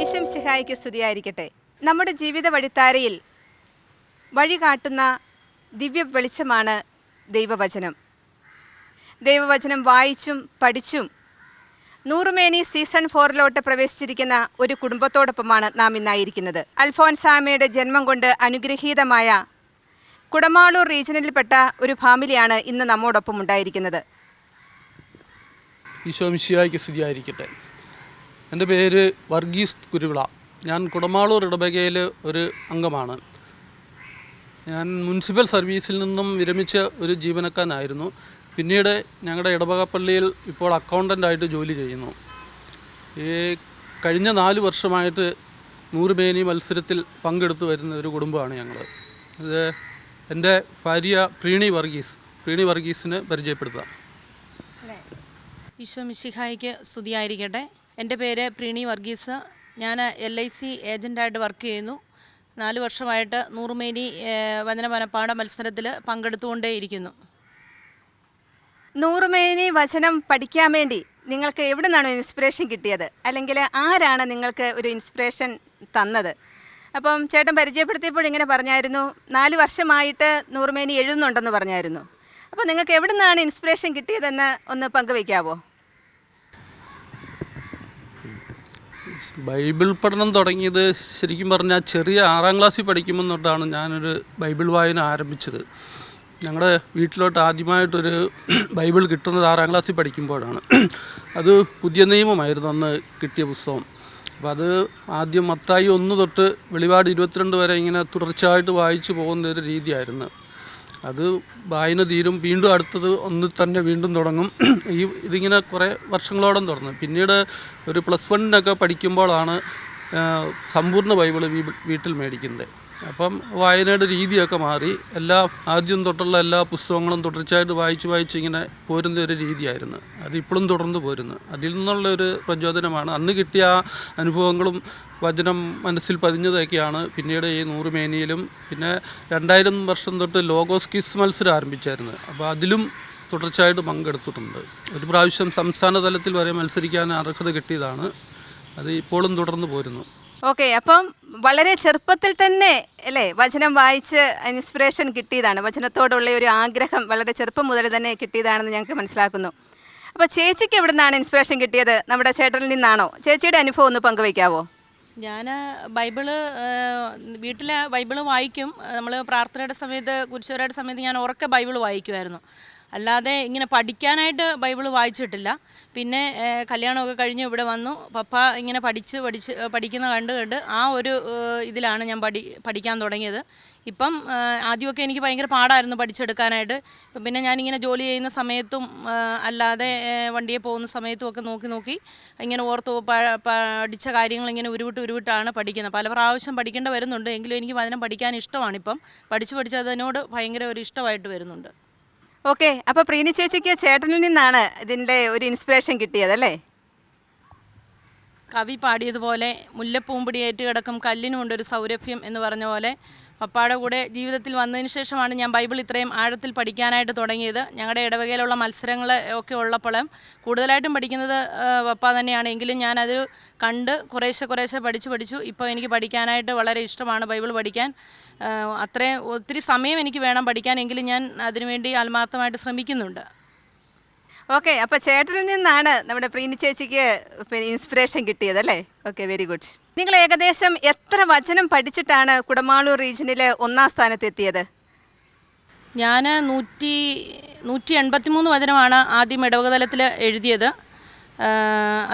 ഈശംസിഹായിക്ക് സ്തുതിയായിരിക്കട്ടെ. നമ്മുടെ ജീവിത വഴിത്താരയിൽ വഴി കാട്ടുന്ന ദിവ്യ വെളിച്ചമാണ് ദൈവവചനം. ദൈവവചനം വായിച്ചും പഠിച്ചും നൂറുമേനി സീസൺ 4 പ്രവേശിച്ചിരിക്കുന്ന ഒരു കുടുംബത്തോടൊപ്പമാണ് നാം ഇന്നായിരിക്കുന്നത്. അൽഫോൻസാമയുടെ ജന്മം കൊണ്ട് അനുഗ്രഹീതമായ കുടമാളൂർ റീജിയനിൽപ്പെട്ട ഒരു ഫാമിലിയാണ് ഇന്ന് നമ്മോടൊപ്പം ഉണ്ടായിരിക്കുന്നത്. ഈശോമിശിഹായ്ക്ക് സ്തുതിയായിരിക്കട്ടെ. എൻ്റെ പേര് വർഗീസ് കുരുവിള. ഞാൻ കുടമാളൂർ ഇടവകയിൽ ഒരു അംഗമാണ്. ഞാൻ മുനിസിപ്പൽ സർവീസിൽ നിന്നും വിരമിച്ച ഒരു ജീവനക്കാരനായിരുന്നു. പിന്നീട് ഞങ്ങളുടെ ഇടവക പള്ളിയിൽ ഇപ്പോൾ അക്കൗണ്ടൻ്റായിട്ട് ജോലി ചെയ്യുന്നു. ഈ കഴിഞ്ഞ 4 വർഷമായിട്ട് 100 മേനി മത്സരത്തിൽ പങ്കെടുത്തു വരുന്ന ഒരു കുടുംബമാണ് ഞങ്ങൾ. ഇത് എൻ്റെ ഭാര്യ പ്രീണി വർഗീസിന് പരിചയപ്പെടുത്താം. ഈശോമിശിഹായ്ക്ക് സ്തുതിയായിരിക്കട്ടെ. എൻ്റെ പേര് പ്രീണി വർഗീസ്. ഞാൻ LIC ഏജൻ്റായിട്ട് വർക്ക് ചെയ്യുന്നു. 4 വർഷമായിട്ട് 100 മേനി വചനപാഠ മത്സരത്തിൽ പങ്കെടുത്തുകൊണ്ടേയിരിക്കുന്നു. 100 മേനി വചനം പഠിക്കാൻ വേണ്ടി നിങ്ങൾക്ക് എവിടെ നിന്നാണ് ഇൻസ്പിറേഷൻ കിട്ടിയത്? അല്ലെങ്കിൽ ആരാണ് നിങ്ങൾക്ക് ഒരു ഇൻസ്പിറേഷൻ തന്നത്? അപ്പം ചേട്ടൻ പരിചയപ്പെടുത്തിയപ്പോൾ ഇങ്ങനെ പറഞ്ഞായിരുന്നു, 4 വർഷമായിട്ട് 100 മേനി എഴുതുന്നുണ്ടെന്ന് പറഞ്ഞായിരുന്നു. അപ്പോൾ നിങ്ങൾക്ക് എവിടെ നിന്നാണ് ഇൻസ്പിറേഷൻ കിട്ടിയതെന്ന് ഒന്ന് പങ്കുവയ്ക്കാവോ? ബൈബിൾ പഠനം തുടങ്ങിയത് ശരിക്കും പറഞ്ഞാൽ ചെറിയ 6ാം ക്ലാസ്സിൽ പഠിക്കുമ്പോൾ തൊട്ടാണ് ഞാനൊരു ബൈബിൾ വായന ആരംഭിച്ചത്. ഞങ്ങളുടെ വീട്ടിലോട്ട് ആദ്യമായിട്ടൊരു ബൈബിൾ കിട്ടുന്നത് 6ാം ക്ലാസ്സിൽ പഠിക്കുമ്പോഴാണ്. അത് പുതിയ നിയമമായിരുന്നു അന്ന് കിട്ടിയ പുസ്തകം. അപ്പോൾ അത് ആദ്യം മത്തായി 1 തൊട്ട് വെളിപാട് 22 വരെ ഇങ്ങനെ തുടർച്ചയായിട്ട് വായിച്ചു പോകുന്ന ഒരു രീതിയായിരുന്നു. അത് വായന തീരും, വീണ്ടും അടുത്തത് ഒന്നിൽ തന്നെ വീണ്ടും തുടങ്ങും. ഇതിങ്ങനെ കുറേ വർഷങ്ങളോളം തുടർന്നു. പിന്നീട് ഒരു +1 പഠിക്കുമ്പോഴാണ് സമ്പൂർണ്ണ ബൈബിൾ വീട്ടിൽ മേടിക്കുന്നത്. അപ്പം വായനയുടെ രീതിയൊക്കെ മാറി. ആദ്യം തൊട്ടുള്ള എല്ലാ പുസ്തകങ്ങളും തുടർച്ചയായിട്ട് വായിച്ച് ഇങ്ങനെ പോരുന്ന ഒരു രീതിയായിരുന്നു. അതിപ്പോഴും തുടർന്ന് പോരുന്നു. അതിൽ നിന്നുള്ളൊരു പ്രചോദനമാണ് അന്ന് കിട്ടിയ അനുഭവങ്ങളും വചനം മനസ്സിൽ പതിഞ്ഞതൊക്കെയാണ് പിന്നീട് ഈ 100 മേനിയിലും. പിന്നെ 2000 വർഷം തൊട്ട് ലോഗോസ് ക്വിസ് മത്സരം ആരംഭിച്ചായിരുന്നു. അപ്പോൾ അതിലും തുടർച്ചയായിട്ട് പങ്കെടുത്തിട്ടുണ്ട്. ഒരു പ്രാവശ്യം സംസ്ഥാന തലത്തിൽ വരെ മത്സരിക്കാൻ അർഹത കിട്ടിയതാണ്. അത് ഇപ്പോഴും തുടർന്ന് പോരുന്നു. ഓക്കെ, അപ്പം വളരെ ചെറുപ്പത്തിൽ തന്നെ അല്ലേ വചനം വായിച്ച് ഇൻസ്പിറേഷൻ കിട്ടിയതാണ്. വചനത്തോടുള്ള ഒരു ആഗ്രഹം വളരെ ചെറുപ്പം മുതൽ തന്നെ കിട്ടിയതാണെന്ന് ഞങ്ങൾക്ക് മനസ്സിലാക്കുന്നു. അപ്പോൾ ചേച്ചിക്ക് എവിടെ നിന്നാണ് ഇൻസ്പിറേഷൻ കിട്ടിയത്? നമ്മുടെ ചേട്ടനിൽ നിന്നാണോ? ചേച്ചിയുടെ അനുഭവം ഒന്ന് പങ്കുവയ്ക്കാവോ? ഞാൻ വീട്ടിലെ ബൈബിള് വായിക്കും. നമ്മൾ പ്രാർത്ഥനയുടെ സമയത്ത്, കുരിശുവരയുടെ സമയത്ത് ഞാൻ ഉറക്കെ ബൈബിള് വായിക്കുമായിരുന്നു. അല്ലാതെ ഇങ്ങനെ പഠിക്കാനായിട്ട് ബൈബിള് വായിച്ചിട്ടില്ല. പിന്നെ കല്യാണമൊക്കെ കഴിഞ്ഞ് ഇവിടെ വന്നു. പപ്പ ഇങ്ങനെ പഠിക്കുന്ന കണ്ട് ആ ഒരു ഇതിലാണ് ഞാൻ പഠിക്കാൻ തുടങ്ങിയത്. ഇപ്പം ആദ്യമൊക്കെ എനിക്ക് ഭയങ്കര പാടായിരുന്നു പഠിച്ചെടുക്കാനായിട്ട്. ഇപ്പം പിന്നെ ഞാനിങ്ങനെ ജോലി ചെയ്യുന്ന സമയത്തും അല്ലാതെ വണ്ടിയെ പോകുന്ന സമയത്തും ഒക്കെ നോക്കി ഇങ്ങനെ ഓർത്ത് പഠിച്ച കാര്യങ്ങൾ ഇങ്ങനെ ഉരുവിട്ടാണ് പഠിക്കുന്നത്. പല പ്രാവശ്യം പഠിക്കേണ്ട വരുന്നുണ്ട്. എങ്കിലും എനിക്ക് വചനം പഠിക്കാൻ ഇഷ്ടമാണിപ്പം. പഠിച്ച് അതിനോട് ഭയങ്കര ഒരു ഇഷ്ടമായിട്ട് വരുന്നുണ്ട്. ഓക്കെ, അപ്പോൾ പ്രീണി ചേച്ചിക്ക് ചേട്ടനിൽ നിന്നാണ് ഇതിൻ്റെ ഒരു ഇൻസ്പിറേഷൻ കിട്ടിയതല്ലേ? കവി പാടിയതുപോലെ മുല്ലപ്പൂമ്പിടിയേറ്റ് കിടക്കും കല്ലിനുമുണ്ടൊരു സൗരഭ്യം എന്ന് പറഞ്ഞ പോലെ പപ്പയുടെ കൂടെ ജീവിതത്തിൽ വന്നതിന് ശേഷമാണ് ഞാൻ ബൈബിൾ ഇത്രയും ആഴത്തിൽ പഠിക്കാനായിട്ട് തുടങ്ങിയത്. ഞങ്ങളുടെ ഇടവകയിലുള്ള മത്സരങ്ങൾ ഒക്കെ ഉള്ളപ്പോൾ കൂടുതലായിട്ടും പഠിക്കുന്നത് പപ്പ തന്നെയാണ്. എങ്കിലും ഞാനത് കണ്ട് കുറേശ്ശെ പഠിച്ചു. ഇപ്പോൾ എനിക്ക് പഠിക്കാനായിട്ട് വളരെ ഇഷ്ടമാണ് ബൈബിൾ പഠിക്കാൻ. ഒത്തിരി സമയം എനിക്ക് വേണം പഠിക്കാൻ, എങ്കിലും ഞാൻ അതിനുവേണ്ടി ആത്മാർത്ഥമായിട്ട് ശ്രമിക്കുന്നുണ്ട്. ഓക്കെ, അപ്പോൾ ചേട്ടനിൽ നിന്നാണ് നമ്മുടെ പ്രീണി ചേച്ചിക്ക് ഇൻസ്പിറേഷൻ കിട്ടിയതല്ലേ? Okay, very good. നിങ്ങൾ ഏകദേശം എത്ര വചനം പഠിച്ചിട്ടാണ് കുടമാളൂർ റീജിയനിൽ 1ാം സ്ഥാനത്തെത്തിയത്? ഞാൻ 183 വചനമാണ് ആദ്യം ഇടവക തലത്തിൽ എഴുതിയത്.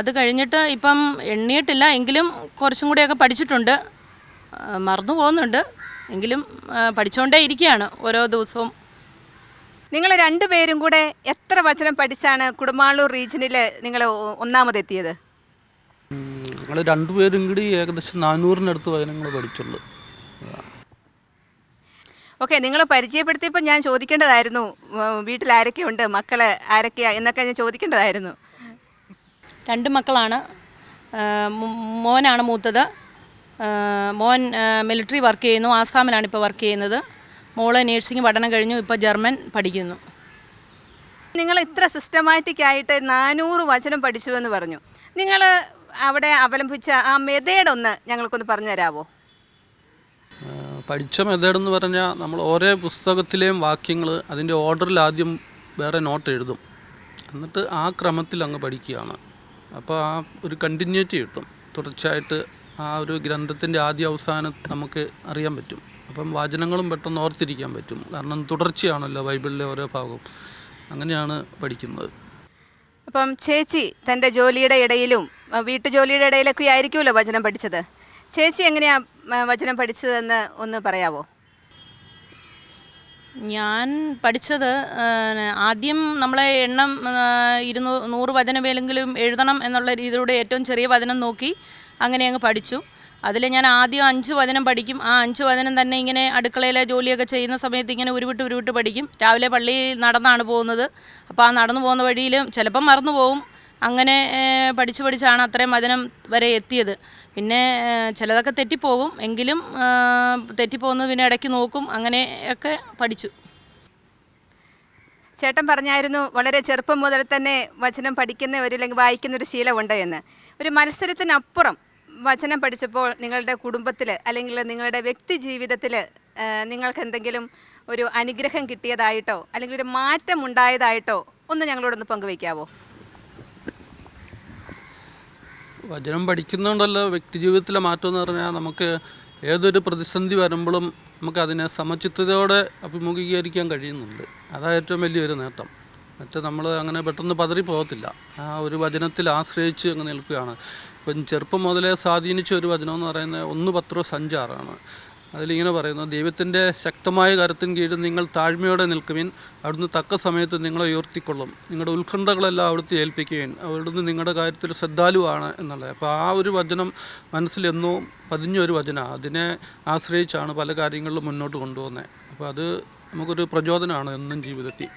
അത് കഴിഞ്ഞിട്ട് ഇപ്പം എണ്ണിയിട്ടില്ല, എങ്കിലും കുറച്ചും കൂടിയൊക്കെ പഠിച്ചിട്ടുണ്ട്. മറന്നു പോകുന്നുണ്ട്, എങ്കിലും പഠിച്ചുകൊണ്ടേ ഇരിക്കുകയാണ് ഓരോ ദിവസവും. നിങ്ങൾ 2 പേരും കൂടെ എത്ര വചനം പഠിച്ചാണ് കുടമാളൂർ റീജിയനിൽ നിങ്ങൾ 1ാമതെത്തിയത്? ഞങ്ങൾ 2 പേരും കൂടി ഏകദേശം 400-നടുത്ത് വചനങ്ങൾ പഠിച്ചുള്ളൂ. ഓക്കെ, നിങ്ങൾ പരിചയപ്പെടുത്തിയപ്പോൾ ഞാൻ ചോദിക്കേണ്ടതായിരുന്നു വീട്ടിൽ ആരൊക്കെയുണ്ട്, മക്കൾ ആരൊക്കെയാണ് എന്നൊക്കെ ഞാൻ ചോദിക്കേണ്ടതായിരുന്നു. 2 മക്കളാണ്. മോനാണ് മൂത്തത്. മോൻ മിലിറ്ററി വർക്ക് ചെയ്യുന്നു, ആസാമിലാണ് ഇപ്പോൾ വർക്ക് ചെയ്യുന്നത്. മോള് നേഴ്സിംഗ് പഠനം കഴിഞ്ഞു, ഇപ്പോൾ ജർമ്മൻ പഠിക്കുന്നു. നിങ്ങൾ ഇത്ര സിസ്റ്റമാറ്റിക് ആയിട്ട് 400 വചനം പഠിച്ചു എന്ന് പറഞ്ഞു. നിങ്ങൾ അവിടെ അവലംബിച്ച ആ മെതേഡൊന്ന് ഞങ്ങൾക്കൊന്ന് പറഞ്ഞു തരാമോ? പഠിച്ച മെത്തേഡെന്ന് പറഞ്ഞാൽ നമ്മൾ ഓരോ പുസ്തകത്തിലെയും വാക്യങ്ങൾ അതിൻ്റെ ഓർഡറിൽ ആദ്യം വേറെ നോട്ട് എഴുതും, എന്നിട്ട് ആ ക്രമത്തിൽ അങ്ങ് പഠിക്കുകയാണ്. അപ്പോൾ ആ ഒരു കണ്ടിന്യൂറ്റി കിട്ടും, തുടർച്ചയായിട്ട് ആ ഒരു ഗ്രന്ഥത്തിൻ്റെ ആദ്യ അവസാനം നമുക്ക് അറിയാൻ പറ്റും. അപ്പം വചനങ്ങളും പെട്ടെന്ന് ഓർത്തിരിക്കാൻ പറ്റും, കാരണം തുടർച്ചയാണല്ലോ ബൈബിളിലെ ഓരോ ഭാഗവും. അങ്ങനെയാണ് പഠിക്കുന്നത്. അപ്പം ചേച്ചി തൻ്റെ ജോലിയുടെ ഇടയിലും വീട്ടുജോലിയുടെ ഇടയിലൊക്കെ ആയിരിക്കുമല്ലോ വചനം പഠിച്ചത്. ചേച്ചി എങ്ങനെയാണ് വചനം പഠിച്ചതെന്ന് ഒന്ന് പറയാമോ? ഞാൻ പഠിച്ചത് ആദ്യം നമ്മളെ എണ്ണം 100 വചനമേലെങ്കിലും എഴുതണം എന്നുള്ള രീതിയിലൂടെ ഏറ്റവും ചെറിയ വചനം നോക്കി അങ്ങനെ അങ്ങ് പഠിച്ചു. അതിൽ ഞാൻ ആദ്യം 5 വചനം പഠിക്കും. ആ 5 വചനം തന്നെ ഇങ്ങനെ അടുക്കളയിലെ ജോലിയൊക്കെ ചെയ്യുന്ന സമയത്ത് ഇങ്ങനെ ഉരുവിട്ട് പഠിക്കും. രാവിലെ പള്ളിയിൽ നടന്നാണ് പോകുന്നത്. അപ്പോൾ ആ നടന്നു പോകുന്ന വഴിയിലും ചിലപ്പം മറന്നു പോകും. അങ്ങനെ പഠിച്ചാണ് അത്രയും വചനം വരെ എത്തിയത്. പിന്നെ ചിലതൊക്കെ തെറ്റിപ്പോകും, എങ്കിലും തെറ്റിപ്പോകുന്നത് പിന്നെ ഇടയ്ക്ക് നോക്കും, അങ്ങനെയൊക്കെ പഠിച്ചു. ചേട്ടൻ പറഞ്ഞായിരുന്നു വളരെ ചെറുപ്പം മുതൽ തന്നെ വചനം പഠിക്കുന്ന അല്ലെങ്കിൽ വായിക്കുന്നൊരു ശീലമുണ്ട് എന്ന്. ഒരു മത്സരത്തിനപ്പുറം വചനം പഠിച്ചപ്പോൾ നിങ്ങളുടെ കുടുംബത്തിൽ അല്ലെങ്കിൽ നിങ്ങളുടെ വ്യക്തി ജീവിതത്തിൽ നിങ്ങൾക്ക് എന്തെങ്കിലും ഒരു അനുഗ്രഹം കിട്ടിയതായിട്ടോ അല്ലെങ്കിൽ ഒരു മാറ്റം ഉണ്ടായതായിട്ടോ ഒന്ന് ഞങ്ങളോടൊന്ന് പങ്കുവയ്ക്കാവോ? വചനം പഠിക്കുന്നതുകൊണ്ടല്ലോ വ്യക്തി ജീവിതത്തിലെ മാറ്റം എന്ന് പറഞ്ഞാൽ നമുക്ക് ഏതൊരു പ്രതിസന്ധി വരുമ്പോഴും നമുക്ക് അതിനെ സമചിത്തതയോടെ അഭിമുഖീകരിക്കാൻ കഴിയുന്നുണ്ട്. അതാണ് ഏറ്റവും വലിയൊരു നേട്ടം. മറ്റേ നമ്മൾ അങ്ങനെ പെട്ടെന്ന് പതറി പോകത്തില്ല, ആ ഒരു വചനത്തിൽ ആശ്രയിച്ച് അങ്ങ് നിൽക്കുകയാണ്. ഇപ്പം ചെറുപ്പം മുതലേ സ്വാധീനിച്ച ഒരു വചനം എന്ന് പറയുന്നത് 1 പത്രോസ് 5:6 അതിലിങ്ങനെ പറയുന്നു: ദൈവത്തിൻ്റെ ശക്തമായ കരത്തിന് കീഴിൽ നിങ്ങൾ താഴ്മയോടെ നിൽക്കുവിൻ, അവിടുന്ന് തക്ക സമയത്ത് നിങ്ങളെ ഉയർത്തിക്കൊള്ളും, നിങ്ങളുടെ ഉത്കണ്ഠകളെല്ലാം അവിടുത്തെ ഏൽപ്പിക്കുകയും അവിടുന്ന് നിങ്ങളുടെ കാര്യത്തിൽ ശ്രദ്ധാലുവാണ് എന്നുള്ളത്. അപ്പോൾ ആ ഒരു വചനം മനസ്സിലെന്നോ പതിഞ്ഞൊരു വചനമാണ്. അതിനെ ആശ്രയിച്ചാണ് പല കാര്യങ്ങളിലും മുന്നോട്ട് കൊണ്ടുപോകുന്നത്. അപ്പോൾ അത് നമുക്കൊരു പ്രചോദനമാണ് എന്നും ജീവിതത്തിൽ.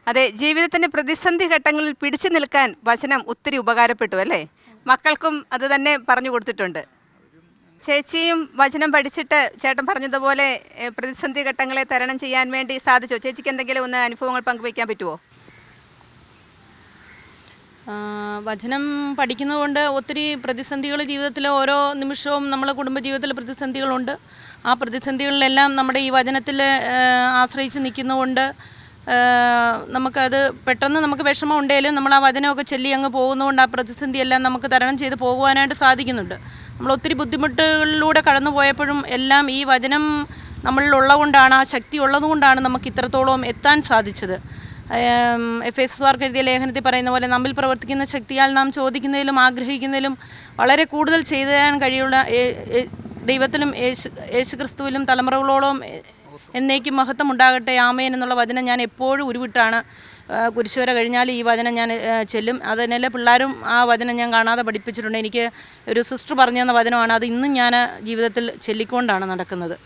അതെ, ജീവിതത്തിൻ്റെ പ്രതിസന്ധി ഘട്ടങ്ങളിൽ പിടിച്ചു നിൽക്കാൻ വചനം ഒത്തിരി ഉപകാരപ്പെട്ടു അല്ലേ? മക്കൾക്കും അത് തന്നെ പറഞ്ഞു കൊടുത്തിട്ടുണ്ട്. ചേച്ചിയും വചനം പഠിച്ചിട്ട് ചേട്ടൻ പറഞ്ഞതുപോലെ പ്രതിസന്ധി ഘട്ടങ്ങളെ തരണം ചെയ്യാൻ വേണ്ടി സാധിച്ചോ? ചേച്ചിക്ക് എന്തെങ്കിലും ഒന്ന് അനുഭവങ്ങൾ പങ്കുവയ്ക്കാൻ പറ്റുമോ? വചനം പഠിക്കുന്നതുകൊണ്ട് ഒത്തിരി പ്രതിസന്ധികൾ ജീവിതത്തിൽ ഓരോ നിമിഷവും നമ്മളെ കുടുംബജീവിതത്തിൽ പ്രതിസന്ധികളുണ്ട്. ആ പ്രതിസന്ധികളിലെല്ലാം നമ്മുടെ ഈ വചനത്തിൽ ആശ്രയിച്ച് നിൽക്കുന്നതുകൊണ്ട് നമുക്കത് പെട്ടെന്ന് നമുക്ക് വിഷമം ഉണ്ടെങ്കിലും നമ്മൾ ആ വചനമൊക്കെ ചൊല്ലി അങ്ങ് പോകുന്നതുകൊണ്ട് ആ പ്രതിസന്ധിയെല്ലാം നമുക്ക് തരണം ചെയ്ത് പോകുവാനായിട്ട് സാധിക്കുന്നുണ്ട്. നമ്മൾ ഒത്തിരി ബുദ്ധിമുട്ടുകളിലൂടെ കടന്നു പോയപ്പോഴും എല്ലാം ഈ വചനം നമ്മളിലുള്ളതുകൊണ്ടാണ്, ആ ശക്തി ഉള്ളതുകൊണ്ടാണ് നമുക്ക് ഇത്രത്തോളം എത്താൻ സാധിച്ചത്. എഫേസ്യർക്കാർക്ക് എഴുതിയ ലേഖനത്തിൽ പറയുന്ന പോലെ നമ്മിൽ പ്രവർത്തിക്കുന്ന ശക്തിയാൽ നാം ചോദിക്കുന്നതിലും ആഗ്രഹിക്കുന്നതിലും വളരെ കൂടുതൽ ചെയ്തു തരാൻ കഴിയുള്ള ദൈവത്തിലും യേശുക്രിസ്തുവിലും തലമുറകളോളം എന്നേക്കും മഹത്വം ഉണ്ടാകട്ടെ, ആമേൻ എന്നുള്ള വചനം ഞാൻ എപ്പോഴും ഉരുവിട്ടാണ് കുരിശുവര കഴിഞ്ഞാൽ ഈ വചനം ഞാൻ ചെല്ലും. അതിനെല്ലാ പിള്ളേരും ആ വചനം ഞാൻ കാണാതെ പഠിപ്പിച്ചിട്ടുണ്ട്. എനിക്ക് ഒരു സിസ്റ്റർ പറഞ്ഞു തന്ന വചനമാണ്, അത് ഇന്നും ഞാൻ ജീവിതത്തിൽ ചൊല്ലിക്കൊണ്ടാണ് നടക്കുന്നത്.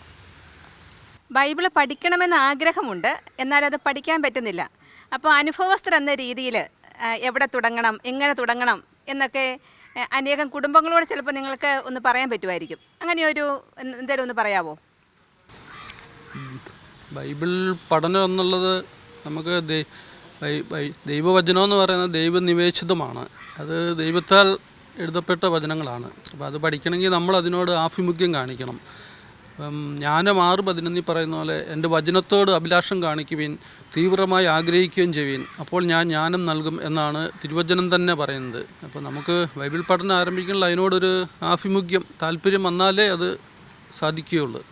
ബൈബിള് പഠിക്കണമെന്ന് ആഗ്രഹമുണ്ട്, എന്നാൽ അത് പഠിക്കാൻ പറ്റുന്നില്ല. അപ്പോൾ അനുഭവസ്ഥർ എന്ന രീതിയിൽ എവിടെ തുടങ്ങണം, എങ്ങനെ തുടങ്ങണം എന്നൊക്കെ അനേകം കുടുംബങ്ങളോട് ചിലപ്പോൾ നിങ്ങൾക്ക് ഒന്ന് പറയാൻ പറ്റുമായിരിക്കും. അങ്ങനെയൊരു എന്തെങ്കിലും ഒന്ന് പറയാമോ? ബൈബിൾ പഠനം എന്നുള്ളത് നമുക്ക് ദൈവവചനം എന്ന് പറയുന്നത് ദൈവനിവേശിതമാണ്. അത് ദൈവത്താൽ എഴുതപ്പെട്ട വചനങ്ങളാണ്. അപ്പോൾ അത് പഠിക്കണമെങ്കിൽ നമ്മൾ അതിനോട് ആഭിമുഖ്യം കാണിക്കണം. ജ്ഞാനം 6:11 പറയുന്ന പോലെ എൻ്റെ വചനത്തോട് അഭിലാഷം കാണിക്കുവിൻ, തീവ്രമായി ആഗ്രഹിക്കുകയും ചെയ്യുവിൻ, അപ്പോൾ ഞാൻ ജ്ഞാനം നൽകും എന്നാണ് തിരുവചനം തന്നെ പറയുന്നത്. അപ്പോൾ നമുക്ക് ബൈബിൾ പഠനം ആരംഭിക്കുമ്പോൾ അതിനോടൊരു ആഭിമുഖ്യം, താല്പര്യം വന്നാലേ അത് സാധിക്കുകയുള്ളൂ.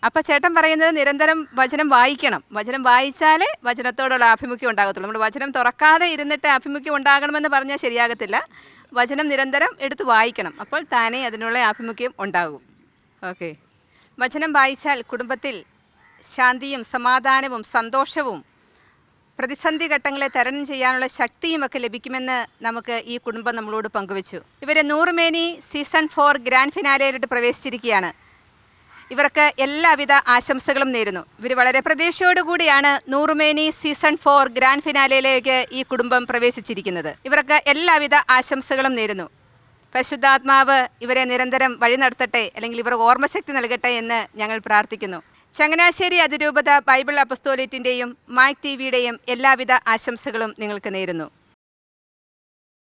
അപ്പോൾ ചേട്ടൻ പറയുന്നത് നിരന്തരം വചനം വായിക്കണം, വചനം വായിച്ചാലേ വചനത്തോടുള്ള ആഭിമുഖ്യം ഉണ്ടാകത്തുള്ളൂ. നമ്മൾ വചനം തുറക്കാതെ ഇരുന്നിട്ട് ആഭിമുഖ്യം ഉണ്ടാകണമെന്ന് പറഞ്ഞാൽ ശരിയാകത്തില്ല. വചനം നിരന്തരം എടുത്ത് വായിക്കണം, അപ്പോൾ താനേ അതിനുള്ള ആഭിമുഖ്യം ഉണ്ടാകും. ഓക്കെ. വചനം വായിച്ചാൽ കുടുംബത്തിൽ ശാന്തിയും സമാധാനവും സന്തോഷവും പ്രതിസന്ധി ഘട്ടങ്ങളെ തരണം ചെയ്യാനുള്ള ശക്തിയുമൊക്കെ ലഭിക്കുമെന്ന് നമുക്ക് ഈ കുടുംബം നമ്മളോട് പങ്കുവച്ചു. ഇവർ നൂറുമേനി സീസൺ 4 ഗ്രാൻഡ് ഫിനാലയിലോട്ട് പ്രവേശിച്ചിരിക്കുകയാണ്. ഇവർക്ക് എല്ലാവിധ ആശംസകളും നേരുന്നു. ഇവർ വളരെ പ്രതീക്ഷയോടുകൂടിയാണ് നൂറുമേനി സീസൺ 4 ഗ്രാൻഡ് ഫിനാലയിലേക്ക് ഈ കുടുംബം പ്രവേശിച്ചിരിക്കുന്നത്. ഇവർക്ക് എല്ലാവിധ ആശംസകളും നേരുന്നു. പരിശുദ്ധാത്മാവ് ഇവരെ നിരന്തരം വഴി നടത്തട്ടെ, അല്ലെങ്കിൽ ഇവർക്ക് ഓർമ്മശക്തി നൽകട്ടെ എന്ന് ഞങ്ങൾ പ്രാർത്ഥിക്കുന്നു. ചങ്ങനാശ്ശേരി അതിരൂപത ബൈബിൾ അപ്പസ്തോലേറ്റിൻ്റെയും മാക് ടി വിയുടെയും എല്ലാവിധ ആശംസകളും നിങ്ങൾക്ക് നേരുന്നു.